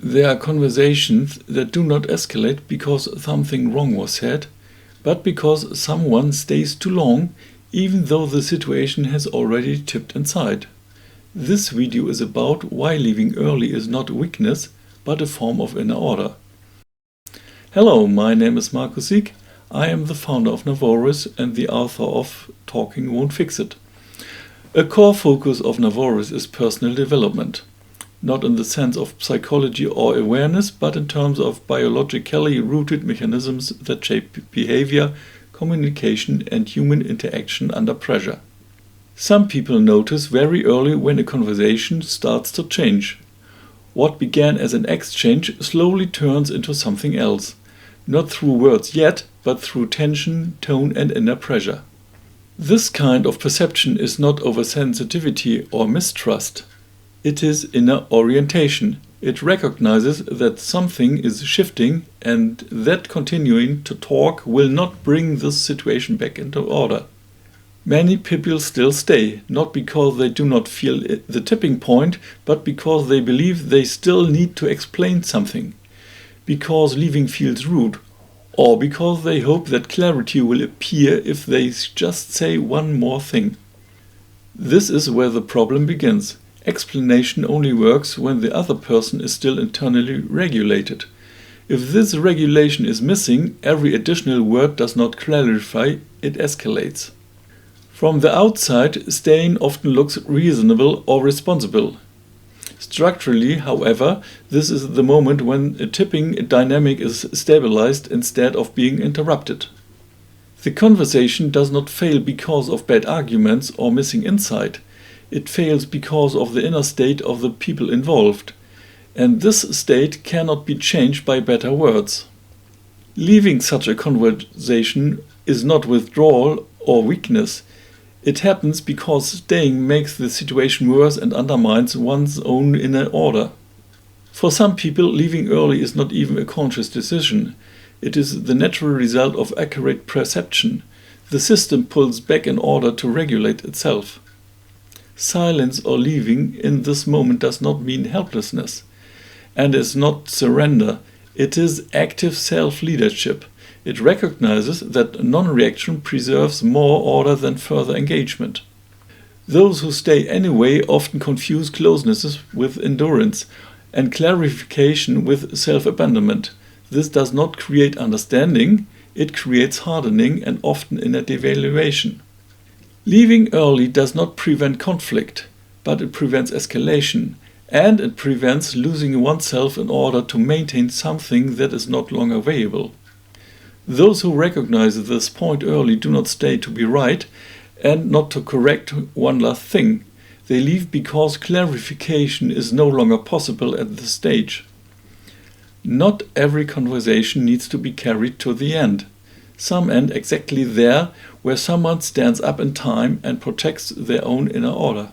There are conversations that do not escalate because something wrong was said, but because someone stays too long, even though the situation has already tipped inside. This video is about why leaving early is not weakness, but a form of inner order. Hello, my name is Sieg. I am the founder of NAVORES and the author of Talking Won't Fix It. A core focus of NAVORES is personal development. Not in the sense of psychology or awareness, but in terms of biologically rooted mechanisms that shape behavior, communication, and human interaction under pressure. Some people notice very early when a conversation starts to change. What began as an exchange slowly turns into something else, not through words yet, but through tension, tone, and inner pressure. This kind of perception is not oversensitivity or mistrust. It is inner orientation. It recognizes that something is shifting and that continuing to talk will not bring this situation back into order. Many people still stay, not because they do not feel the tipping point, but because they believe they still need to explain something, because leaving feels rude, or because they hope that clarity will appear if they just say one more thing. This is where the problem begins. Explanation only works when the other person is still internally regulated. If this regulation is missing, every additional word does not clarify, it escalates. From the outside, staying often looks reasonable or responsible. Structurally, however, this is the moment when a tipping dynamic is stabilized instead of being interrupted. The conversation does not fail because of bad arguments or missing insight. It fails because of the inner state of the people involved, and this state cannot be changed by better words. Leaving such a conversation is not withdrawal or weakness. It happens because staying makes the situation worse and undermines one's own inner order. For some people, leaving early is not even a conscious decision. It is the natural result of accurate perception. The system pulls back in order to regulate itself. Silence or leaving in this moment does not mean helplessness, and is not surrender. It is active self-leadership. It recognizes that non-reaction preserves more order than further engagement. Those who stay anyway often confuse closeness with endurance and clarification with self-abandonment. This does not create understanding, it creates hardening and often inner devaluation. Leaving early does not prevent conflict, but it prevents escalation, and it prevents losing oneself in order to maintain something that is not longer viable. Those who recognize this point early do not stay to be right and not to correct one last thing. They leave because clarification is no longer possible at this stage. Not every conversation needs to be carried to the end. Some end exactly there, where someone stands up in time and protects their own inner order.